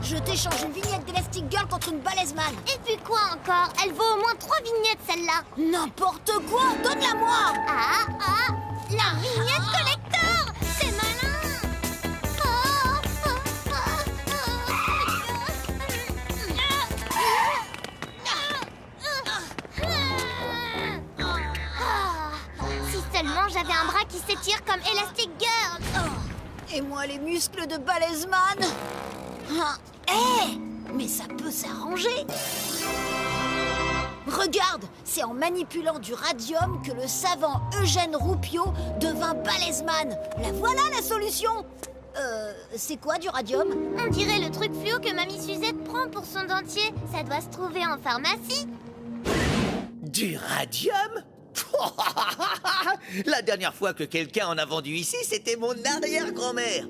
je t'échange une vignette d'Elastic Girl contre une Balaise-Man. Et puis quoi encore? Elle vaut au moins 3 vignettes, celle-là. N'importe quoi, donne-la-moi. La vignette collector. C'est malin. Si seulement j'avais un bras qui s'étire comme Elastic Girl. Et moi les muscles de Balaise-Man. Mais ça peut s'arranger. Regarde, c'est en manipulant du radium que le savant Eugène Roupio devint Balaise-Man. La voilà la solution. C'est quoi du radium? On dirait le truc fluo que Mamie Suzette prend pour son dentier. Ça doit se trouver en pharmacie. Du radium? La dernière fois que quelqu'un en a vendu ici, c'était mon arrière-grand-mère.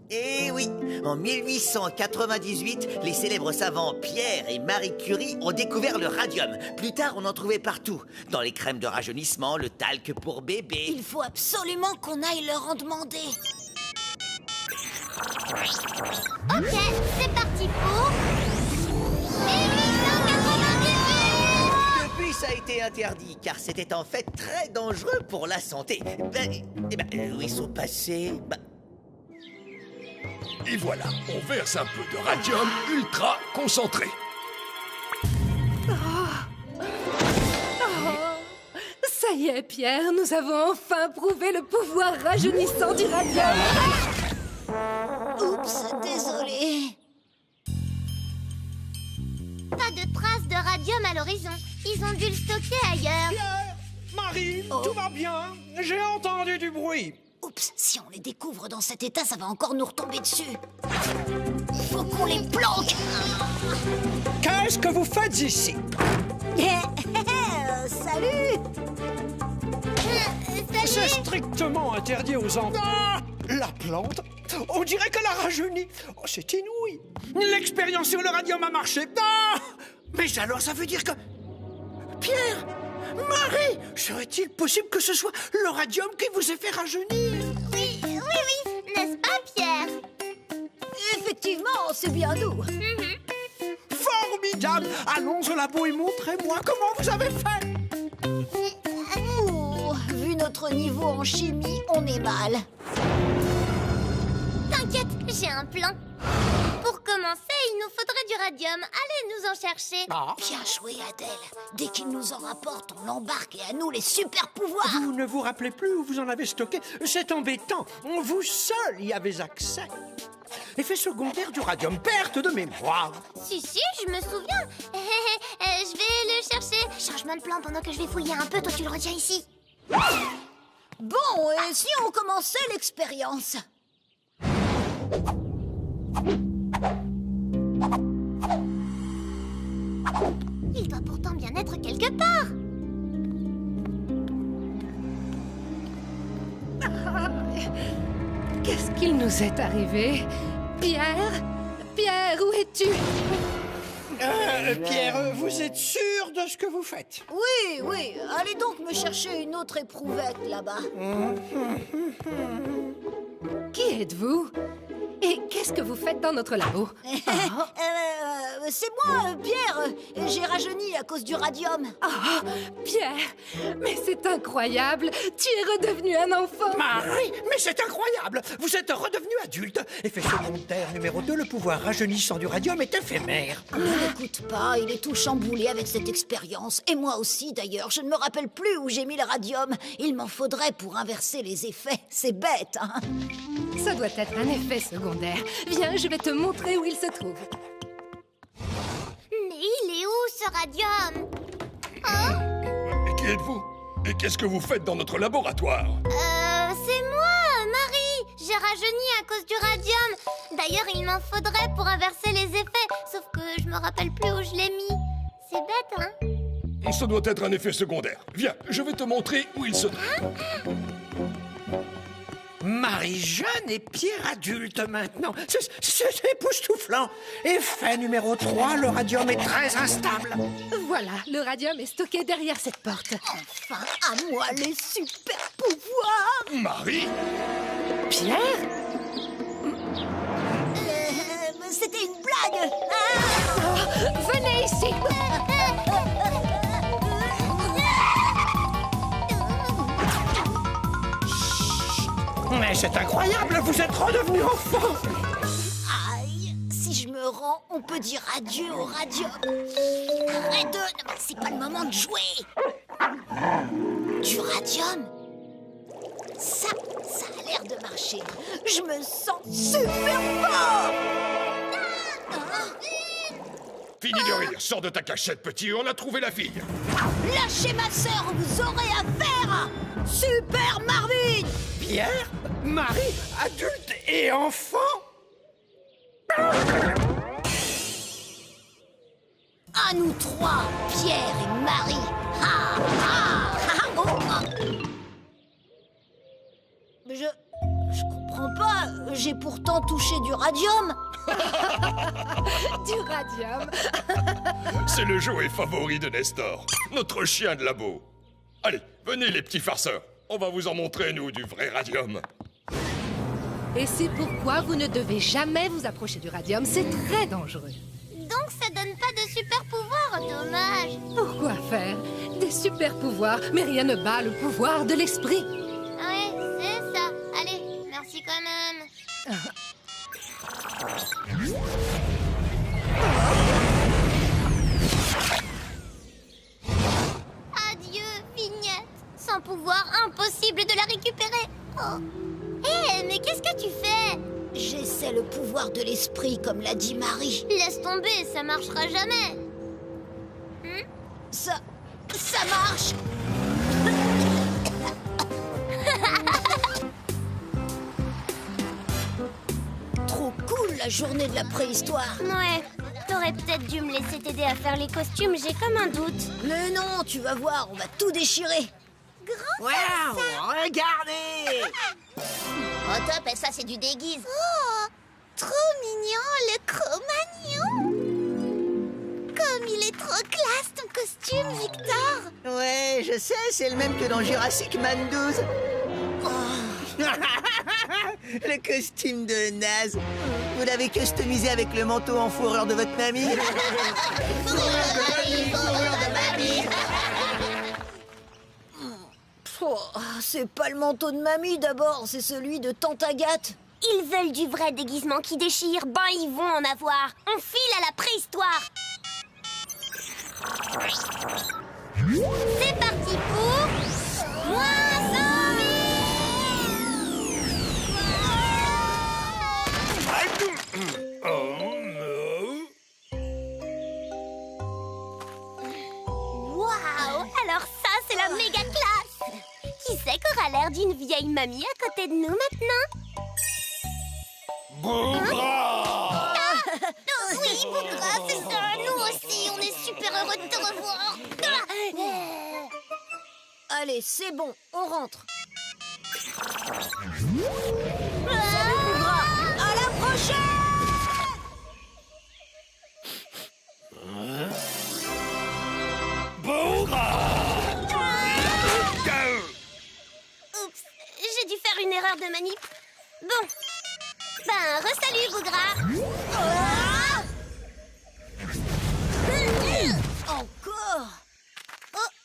Eh oui, en 1898, les célèbres savants Pierre et Marie Curie ont découvert le radium. Plus tard, on en trouvait partout. Dans les crèmes de rajeunissement, le talc pour bébé. Il faut absolument qu'on aille leur en demander. Ok, c'est parti pour 1898. Depuis, ça a été interdit, car c'était en fait très dangereux pour la santé. Où ils sont passés? Et voilà, on verse un peu de radium ultra concentré. Ça y est, Pierre, nous avons enfin prouvé le pouvoir rajeunissant du radium. Oups, désolé. Pas de traces de radium à l'horizon. Ils ont dû le stocker ailleurs. Pierre, Marie, tout va bien. J'ai entendu du bruit. Oups, si on les découvre dans cet état, ça va encore nous retomber dessus. Faut qu'on les planque. Qu'est-ce que vous faites ici? Salut. C'est strictement interdit aux enfants. La plante? On dirait qu'elle a rajeuni. Oh, c'est inouï. L'expérience sur le radium a marché. Mais alors, ça veut dire que... Pierre, Marie, serait-il possible que ce soit le radium qui vous ait fait rajeunir? Oui, n'est-ce pas, Pierre? Effectivement, c'est bien nous. Formidable. Allons au labo et montrez-moi comment vous avez fait. Vu notre niveau en chimie, on est mal. T'inquiète, j'ai un plan. Pour commencer, il nous faudrait du radium. Allez nous en chercher. Bien joué, Adèle. Dès qu'il nous en rapporte, on l'embarque et à nous les super pouvoirs. Vous ne vous rappelez plus où vous en avez stocké? C'est embêtant. Vous seul y avez accès. Effet secondaire du radium, perte de mémoire. Si, je me souviens. Je vais le chercher. Charge-moi le plan pendant que je vais fouiller un peu. Toi, tu le retiens ici. Bon, et si on commençait l'expérience? Il doit pourtant bien être quelque part. Qu'est-ce qu'il nous est arrivé? Pierre? Pierre, où es-tu? Pierre, vous êtes sûr de ce que vous faites? Oui. Allez donc me chercher une autre éprouvette là-bas. Qui êtes-vous? Et qu'est-ce que vous faites dans notre labo? C'est moi, Pierre. J'ai rajeuni à cause du radium. Pierre, mais c'est incroyable. Tu es redevenu un enfant. Marie, mais c'est incroyable. Vous êtes redevenu adulte. Effet secondaire numéro 2, le pouvoir rajeunissant du radium est éphémère. Ne l'écoute pas, il est tout chamboulé avec cette expérience. Et moi aussi, d'ailleurs. Je ne me rappelle plus où j'ai mis le radium. Il m'en faudrait pour inverser les effets. C'est bête, hein? Ça doit être un effet secondaire. Viens, je vais te montrer où il se trouve. Mais il est où, ce radium? Qui êtes-vous? Et qu'est-ce que vous faites dans notre laboratoire? C'est moi, Marie. J'ai rajeuni à cause du radium. D'ailleurs, il m'en faudrait pour inverser les effets. Sauf que je me rappelle plus où je l'ai mis. C'est bête, hein? Ça doit être un effet secondaire. Viens, je vais te montrer où il se trouve. Marie jeune et Pierre adulte maintenant. C'est époustouflant. Effet numéro 3, le radium est très instable. Voilà, le radium est stocké derrière cette porte. Enfin, à moi les super pouvoirs. Marie? Pierre? blague. Venez ici. Mais c'est incroyable, vous êtes redevenu enfant. Aïe, si je me rends, on peut dire adieu au radium. Arrête de... Non, mais c'est pas le moment de jouer. Du radium? Ça a l'air de marcher. Je me sens super fort. Fini de rire, sors de ta cachette, petit, on a trouvé la fille. Lâchez ma sœur ou vous aurez affaire. Super Marvin. Pierre, Marie, adulte et enfant. À nous trois, Pierre et Marie. Ha, ha, ha, oh, ah. Je comprends pas. J'ai pourtant touché du radium. Du radium. C'est le jouet favori de Nestor, notre chien de labo. Allez, venez les petits farceurs, on va vous en montrer, nous, du vrai radium. Et c'est pourquoi vous ne devez jamais vous approcher du radium. C'est très dangereux. Donc ça donne pas de super pouvoir, dommage. Pourquoi faire des super pouvoirs? Mais rien ne bat le pouvoir de l'esprit. Ouais, c'est ça. Allez, merci quand même. Adieu, Vignette. Sans pouvoir, impossible de la récupérer. Oh. Hé, mais qu'est-ce que tu fais? J'essaie le pouvoir de l'esprit, comme l'a dit Marie. Laisse tomber, ça marchera jamais. Ça marche. Trop cool, la journée de la préhistoire. Ouais, t'aurais peut-être dû me laisser t'aider à faire les costumes, j'ai comme un doute. Mais non, tu vas voir, on va tout déchirer. Waouh, regardez. Oh top, et ça c'est du déguise. Oh, trop mignon, le Cro-Magnon. Comme il est trop classe ton costume, Victor. Ouais, je sais, c'est le même que dans Jurassic Man 12. Le costume de naze. Vous l'avez customisé avec le manteau en fourrure de votre mamie. Oh, c'est pas le manteau de mamie d'abord, c'est celui de Tante Agathe. Ils veulent du vrai déguisement qui déchire, ben ils vont en avoir. On file à la préhistoire. C'est parti pour... moins 100 000. Waouh! Alors ça, c'est la méga classe. Qui c'est qu'aura l'air d'une vieille mamie à côté de nous maintenant? Bougra! Oui, Bougra, c'est ça. Nous aussi, on est super heureux de te revoir. Allez, c'est bon, on rentre. À la prochaine. Oups, j'ai dû faire une erreur de manip. Bon, ben, resalut, Bougra. Encore.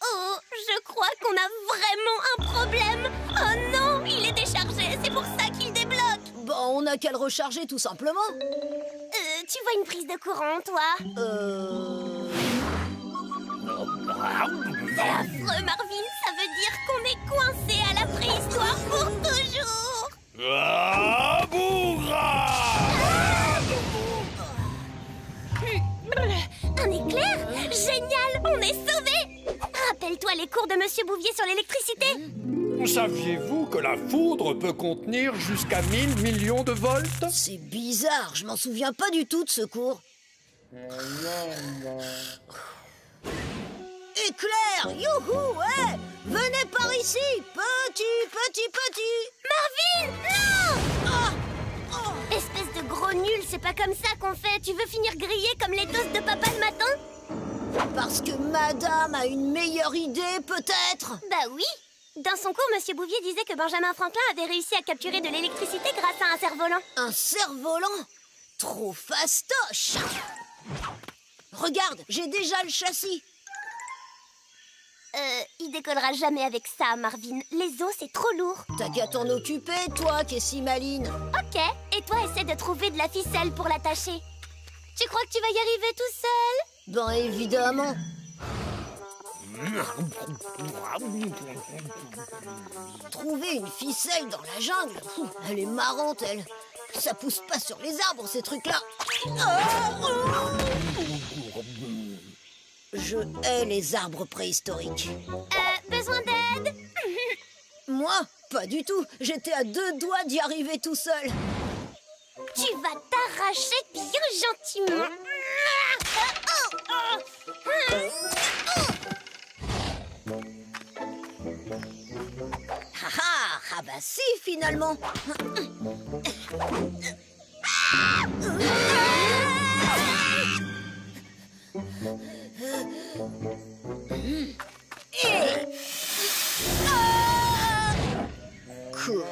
Oh, je crois qu'on a vraiment un problème. Oh non, il est déchargé, c'est pour ça qu'il débloque. Bon, on n'a qu'à le recharger tout simplement. Tu vois une prise de courant, toi? C'est affreux, Marvin, ça veut dire qu'on est coincé à la préhistoire pour toujours. Ah, Bougra! Un éclair? Génial, on est sauvés. Rappelle-toi les cours de Monsieur Bouvier sur l'électricité. Saviez-vous que la foudre peut contenir jusqu'à 1000 millions de volts? C'est bizarre, je m'en souviens pas du tout de ce cours. Éclair, youhou, ouais. Venez par ici, petit. Marvin, non! Espèce de gros nul, c'est pas comme ça qu'on fait. Tu veux finir grillé comme les toasts de papa le matin? Parce que madame a une meilleure idée, peut-être. Bah oui. Dans son cours, Monsieur Bouvier disait que Benjamin Franklin avait réussi à capturer de l'électricité grâce à un cerf-volant. Un cerf-volant? Trop fastoche. Regarde, j'ai déjà le châssis. Il décollera jamais avec ça, Marvin. Les os, c'est trop lourd. T'as qu'à t'en occuper, toi, qui es si maline. Ok, et toi, essaie de trouver de la ficelle pour l'attacher. Tu crois que tu vas y arriver tout seul? Ben évidemment. Trouver une ficelle dans la jungle, elle est marrante, elle. Ça pousse pas sur les arbres, ces trucs-là. Je hais les arbres préhistoriques. Besoin d'aide? Moi, pas du tout. J'étais à 2 doigts d'y arriver tout seul. Tu vas t'arracher bien gentiment. Ah bah si, finalement. Cool.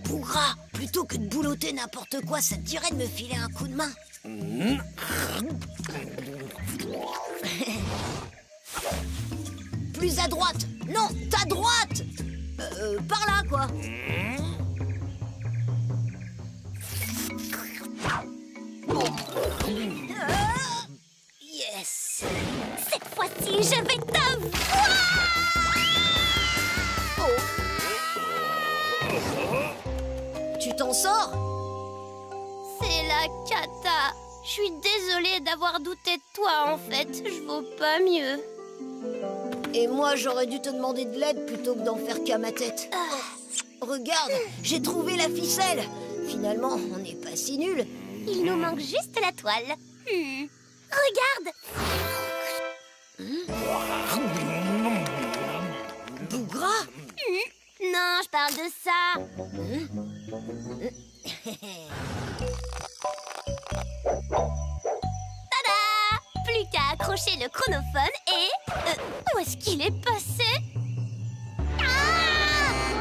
Bougra, plutôt que de boulotter n'importe quoi, ça te dirait de me filer un coup de main? Plus à droite. Non, ta droite. Par là, quoi. Yes. Cette fois-ci, je vais t'avoir. Tu t'en sors? C'est la cata. Je suis désolée d'avoir douté de toi, en fait. Je vaux pas mieux. Et moi, j'aurais dû te demander de l'aide plutôt que d'en faire qu'à ma tête. Regarde, j'ai trouvé la ficelle. Finalement, on n'est pas si nuls. Il nous manque juste la toile. Regarde. Bougra? Non, je parle de ça. Tada! Plus qu'à accrocher le chronophone et... où est-ce qu'il est passé? Ah!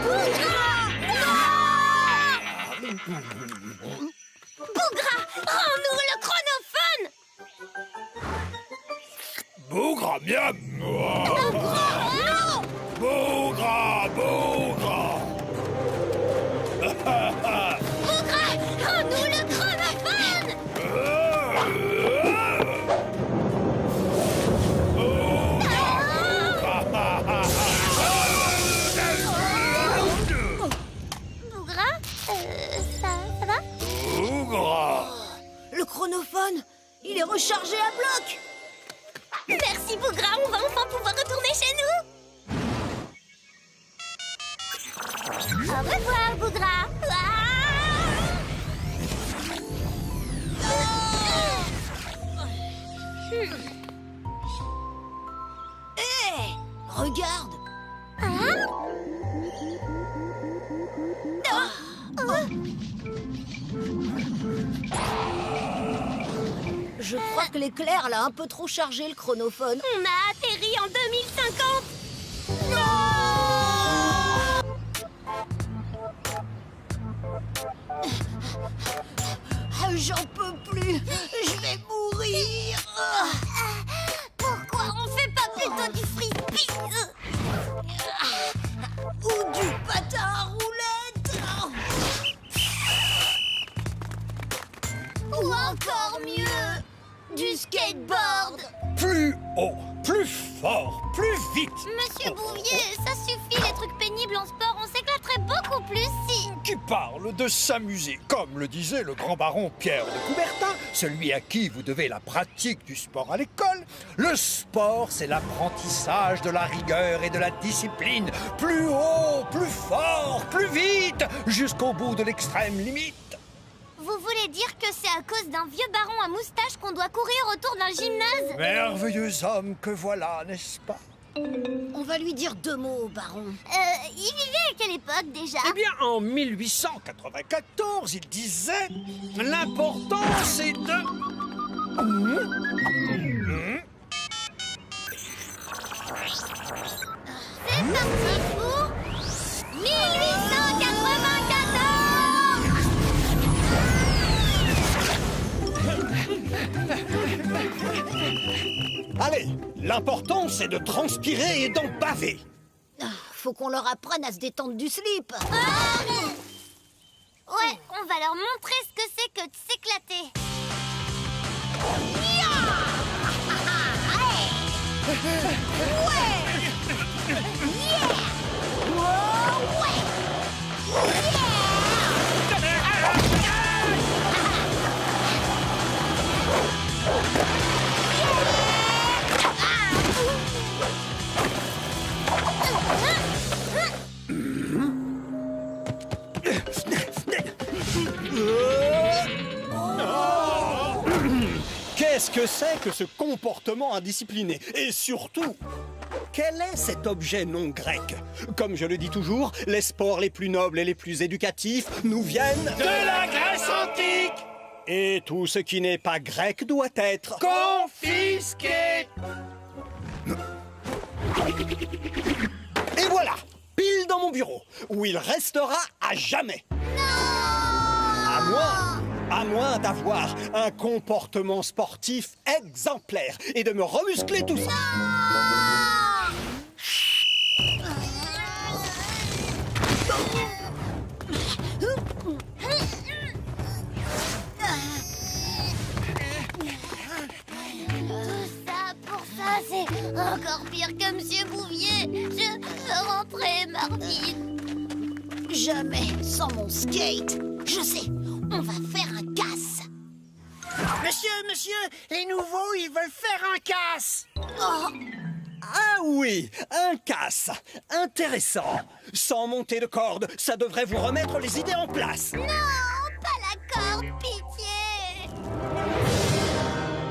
Bougra! Non! Bougra, rends-nous le chronophone! Bougra, miam. Bougra, Bougra. Bougra, rends-nous le chronophone! Bougra, ça va? Bougra. Le chronophone, il est rechargé à bloc. Merci Bougra, on va enfin pouvoir retourner chez nous. Au revoir Bougra. Hé, regarde. Je crois que l'éclair l'a un peu trop chargé, le chronophone. On a atterri en 2050. J'en peux plus. Je vais mourir. Pourquoi on fait pas plutôt du frisbee? Ou du patin à roulettes. Ou encore mieux, du skateboard. Plus haut, plus fort, plus vite. Monsieur Bouvier, ça suffit les trucs pénibles en sport. On s'éclaterait beaucoup plus si... Qui parle de s'amuser, comme le disait le grand baron Pierre de Coubertin, celui à qui vous devez la pratique du sport à l'école. Le sport, c'est l'apprentissage de la rigueur et de la discipline. Plus haut, plus fort, plus vite, jusqu'au bout de l'extrême limite. Vous voulez dire que c'est à cause d'un vieux baron à moustache qu'on doit courir autour d'un gymnase? Merveilleux homme que voilà, n'est-ce pas? On va lui dire 2 mots, baron. Il vivait à quelle époque déjà? Eh bien, en 1894, il disait « L'important, c'est de... » C'est parti pour 1894. Allez, l'important, c'est de transpirer et d'en baver. Faut qu'on leur apprenne à se détendre du slip. Ouais, on va leur montrer ce que c'est que de s'éclater. Qu'est-ce que c'est que ce comportement indiscipliné? Et surtout, quel est cet objet non grec? Comme je le dis toujours, les sports les plus nobles et les plus éducatifs nous viennent de la Grèce antique. Et tout ce qui n'est pas grec doit être confisqué. Et voilà, pile dans mon bureau, où il restera à jamais. À moins d'avoir un comportement sportif exemplaire et de me remuscler tout ça. C'est encore pire que Monsieur Bouvier. Je veux rentrer, Marvin. Jamais sans mon skate. Je sais, on va faire un casse. Monsieur, les nouveaux, ils veulent faire un casse. Oh, Ah oui, un casse. Intéressant. Sans monter de corde, ça devrait vous remettre les idées en place. Non, pas la corde, pitié.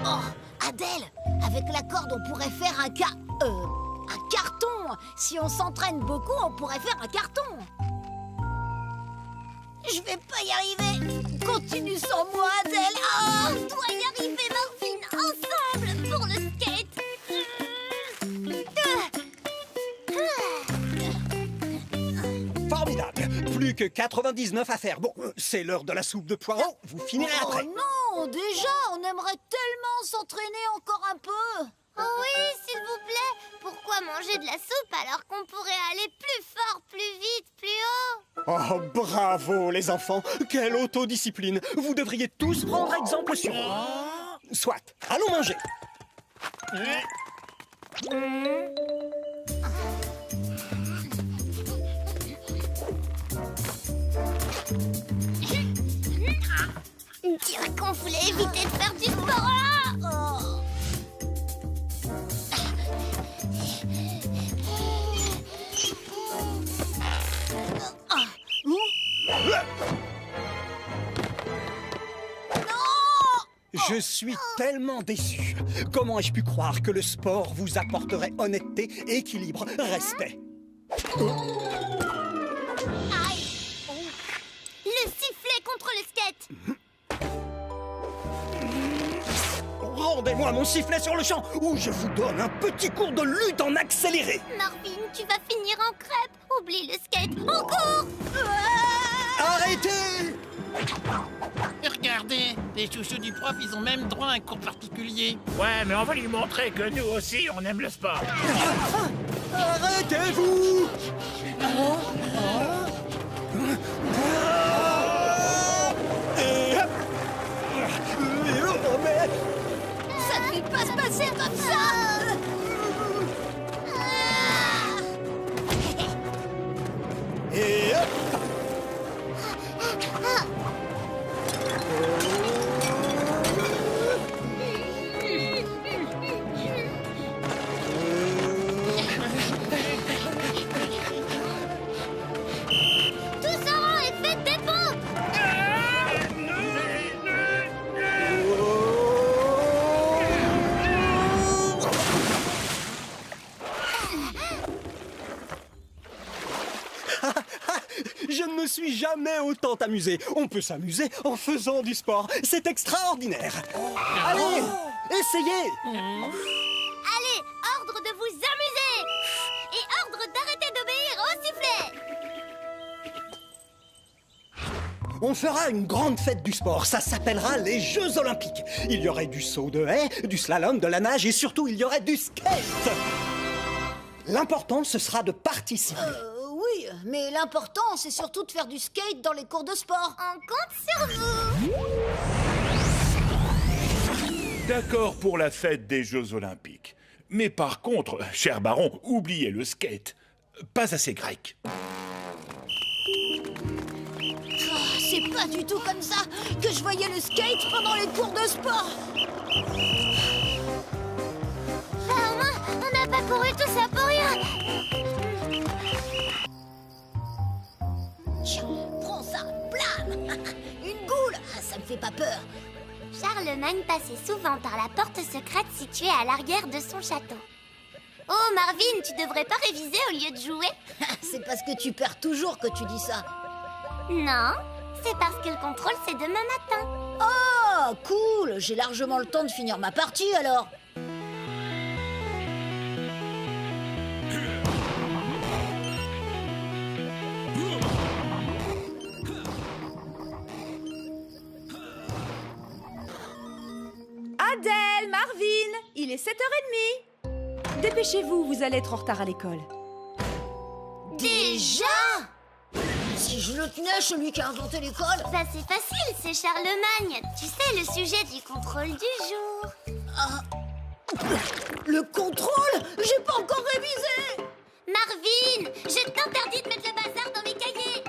oh, Adèle, avec la corde, on pourrait faire un carton. Si on s'entraîne beaucoup, on pourrait faire un carton. Je vais pas y arriver. Continue sans moi, Adèle. On doit y arriver, Marvin, ensemble, pour le skate. Formidable. Plus que 99 à faire. Bon, c'est l'heure de la soupe de poireaux. Vous finirez Oh après. non, déjà, on aimerait tellement s'entraîner encore un peu. Oh oui, s'il vous plaît. Pourquoi manger de la soupe alors qu'on pourrait aller plus fort, plus vite, plus haut? Oh, bravo, les enfants. Quelle autodiscipline. Vous devriez tous prendre exemple sur eux. Soit. Allons manger. Dirait qu'on voulait éviter de faire du sport là. Je suis tellement déçu. Comment ai-je pu croire que le sport vous apporterait honnêteté, équilibre, respect? Aïe. Le sifflet contre le skate. Rendez-moi mon sifflet sur le champ ou je vous donne un petit cours de lutte en accéléré. Marvin, tu vas finir en crêpe. Oublie le skate. On court. Arrêtez! Et regardez, les chouchous du prof, ils ont même droit à un cours particulier. Ouais, mais on va lui montrer que nous aussi, on aime le sport. Arrêtez-vous! Ça ne peut pas se passer comme ça. Et hop! jamais autant amusé. On peut s'amuser en faisant du sport. C'est extraordinaire. Allez, essayez. Allez, ordre de vous amuser! Et ordre d'arrêter d'obéir au sifflet! On fera une grande fête du sport. Ça s'appellera les Jeux Olympiques. Il y aurait du saut de haie, du slalom, de la nage et surtout il y aurait du skate. L'important, ce sera de participer. Oui, mais l'important, c'est surtout de faire du skate dans les cours de sport. On compte sur vous! D'accord pour la fête des Jeux Olympiques. Mais par contre, cher baron, oubliez le skate. Pas assez grec. C'est pas du tout comme ça que je voyais le skate pendant les cours de sport. Bah, au moins, on n'a pas couru tout ça pour rien! Tiens, prends ça, blam. Une boule, ça me fait pas peur. Charlemagne passait souvent par la porte secrète située à l'arrière de son château. Oh, Marvin, tu devrais pas réviser au lieu de jouer? C'est parce que tu perds toujours que tu dis ça. Non, c'est parce que le contrôle, c'est demain matin. Oh, cool, j'ai largement le temps de finir ma partie alors. Adèle, Marvin, il est 7h30. Dépêchez-vous, vous allez être en retard à l'école. Déjà? Si je le tenais, celui qui a inventé l'école. Bah, c'est facile, c'est Charlemagne. Tu sais, le sujet du contrôle du jour. Le contrôle? J'ai pas encore révisé. Marvin, je t'interdis de mettre le bazar dans mes cahiers.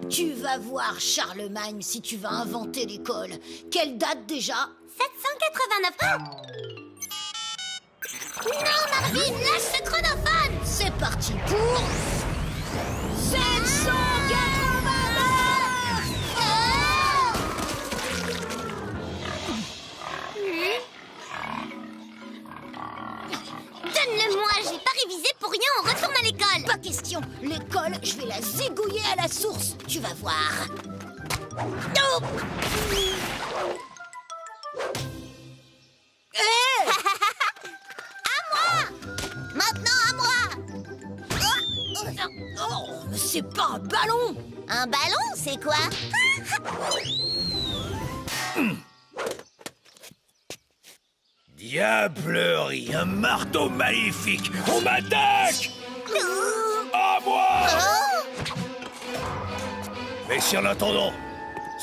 Tu vas voir, Charlemagne, si tu vas inventer l'école. Quelle date déjà? 789. Ah non, Marvin, lâche ce chronophone. C'est parti pour 789. Donne-le-moi, j'ai pas révisé pour rien, on retourne à l'école. Pas question. L'école, je vais la zigouiller à la source. Tu vas voir. Non. Maintenant à moi. Oh, mais c'est pas un ballon. Un ballon, c'est quoi? Diablerie, un marteau maléfique. On m'attaque! À moi! Mais si en attendant,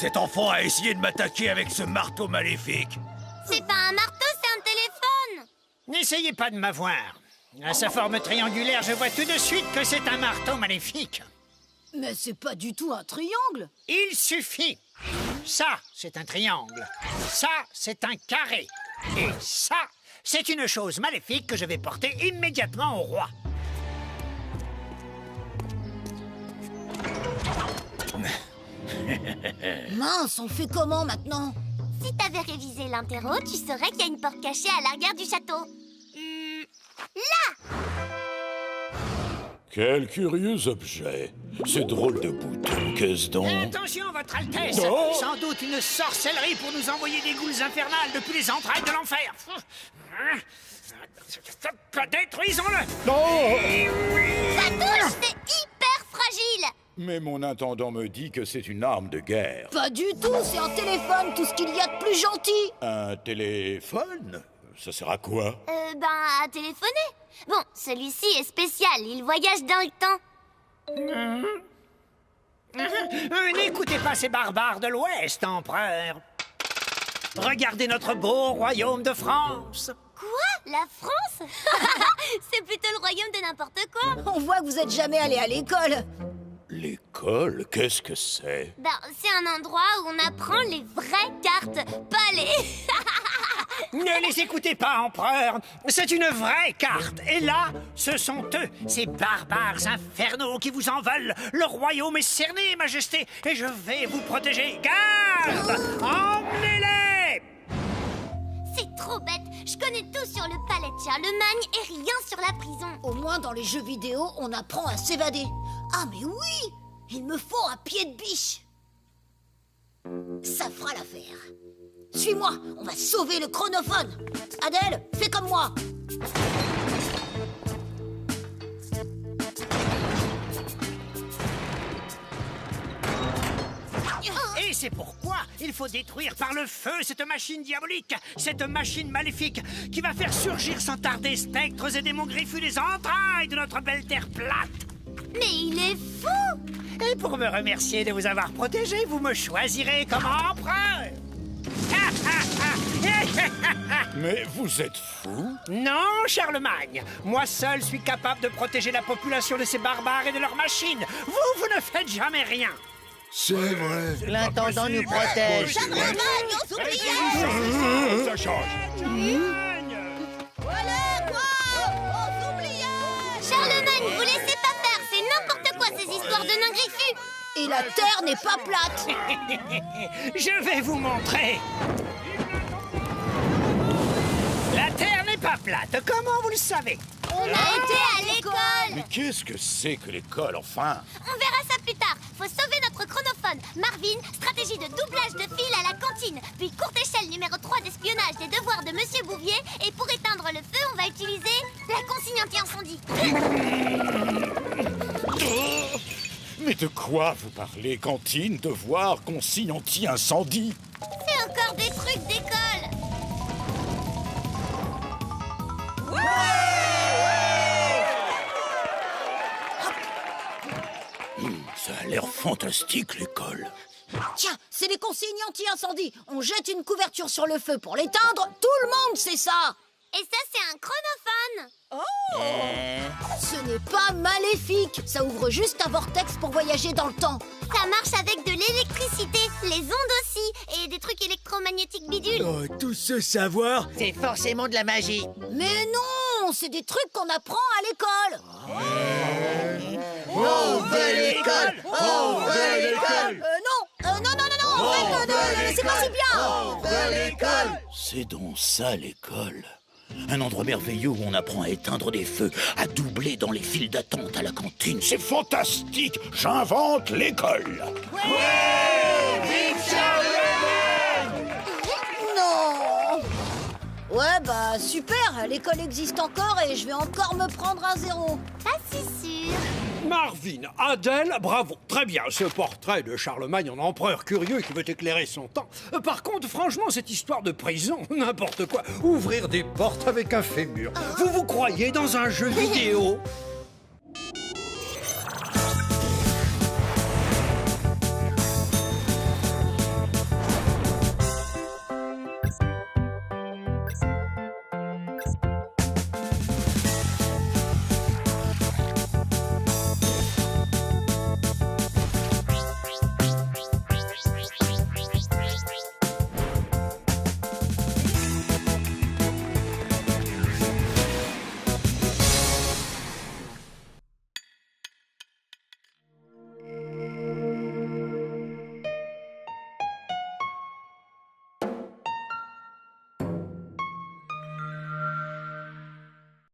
cet enfant a essayé de m'attaquer avec ce marteau maléfique. C'est pas un marteau, c'est un téléphone. N'essayez pas de m'avoir. À sa forme triangulaire, je vois tout de suite que c'est un marteau maléfique. Mais c'est pas du tout un triangle. Il suffit. Ça, c'est un triangle. Ça, c'est un carré. Et ça, c'est une chose maléfique que je vais porter immédiatement au roi. Mince, on fait comment maintenant? Si t'avais révisé l'interro, tu saurais qu'il y a une porte cachée à l'arrière du château. Là! Quel curieux objet. Ce drôle de bouton, qu'est-ce donc? Attention, votre Altesse. Non. Sans doute une sorcellerie pour nous envoyer des goules infernales depuis les entrailles de l'enfer. Détruisons-le. Ça touche, c'est hyper fragile. Mais mon intendant me dit que c'est une arme de guerre. Pas du tout, c'est un téléphone, tout ce qu'il y a de plus gentil. Un téléphone? Ça sert à quoi? À téléphoner. Bon, celui-ci est spécial, il voyage dans le temps. N'écoutez pas ces barbares de l'Ouest, empereur. Regardez notre beau royaume de France. Quoi? La France? C'est plutôt le royaume de n'importe quoi. On voit que vous êtes jamais allé à l'école. L'école? Qu'est-ce que c'est? C'est un endroit où on apprend les vraies cartes, pas les... Ne les écoutez pas, empereur. C'est une vraie carte. Et là, ce sont eux, ces barbares infernaux qui vous en veulent. Le royaume est cerné, majesté, et je vais vous protéger. Garde! Emmenez-les! C'est trop bête. Je connais tout sur le palais de Charlemagne et rien sur la prison. Au moins dans les jeux vidéo, on apprend à s'évader. Ah mais oui, Il me faut un pied de biche. Ça fera l'affaire. Suis-moi, on va sauver le chronophone. Adèle, fais comme moi. Et c'est pourquoi il faut détruire par le feu cette machine diabolique, cette machine maléfique qui va faire surgir sans tarder spectres et démons griffus des entrailles de notre belle terre plate. Mais il est fou! Et pour me remercier de vous avoir protégé, vous me choisirez comme empereur. Mais vous êtes fou? Non, Charlemagne. Moi seul suis capable de protéger la population de ces barbares et de leurs machines. Vous ne faites jamais rien. C'est vrai. L'intendant nous protège. Charlemagne, aux oubliés. Ça change. Voilà quoi, aux oubliés. Charlemagne, vous laissez pas faire, c'est n'importe quoi ces histoires de nains griffus. Et la terre n'est pas plate. Je vais vous montrer. La terre n'est pas plate. Comment vous le savez? On a été à l'école. Mais qu'est-ce que c'est que l'école, enfin? On verra ça plus tard. Faut sauver notre chronophone. Marvin, stratégie de doublage de fil à la cantine. Puis courte échelle numéro 3 d'espionnage des devoirs de Monsieur Bouvier. Et pour éteindre le feu, on va utiliser la consigne anti-incendie. Mais de quoi vous parlez? Cantine, devoir, consigne anti-incendie? C'est encore des trucs d'école. Ça a l'air fantastique, l'école. Tiens, c'est les consignes anti-incendie. On jette une couverture sur le feu pour l'éteindre. Tout le monde sait ça. Et ça, c'est un chronophone. Ce n'est pas maléfique. Ça ouvre juste un vortex pour voyager dans le temps. Ça marche avec de l'électricité, les ondes aussi, et des trucs électromagnétiques bidules. Oh, tout ce savoir. C'est forcément de la magie. Mais non, c'est des trucs qu'on apprend à l'école. On veut l'école. On veut l'école. Non, en fait, c'est pas si bien. On veut l'école. C'est donc ça, l'école. Un endroit merveilleux où on apprend à éteindre des feux, à doubler dans les files d'attente à la cantine. C'est fantastique. J'invente l'école. Non. Ouais, bah super, l'école existe encore et je vais encore me prendre un 0. Pas si sûr. Marvin, Adèle, bravo. Très bien, ce portrait de Charlemagne en empereur curieux qui veut éclairer son temps. Par contre, franchement, cette histoire de prison, n'importe quoi. Ouvrir des portes avec un fémur. Vous croyez dans un jeu vidéo?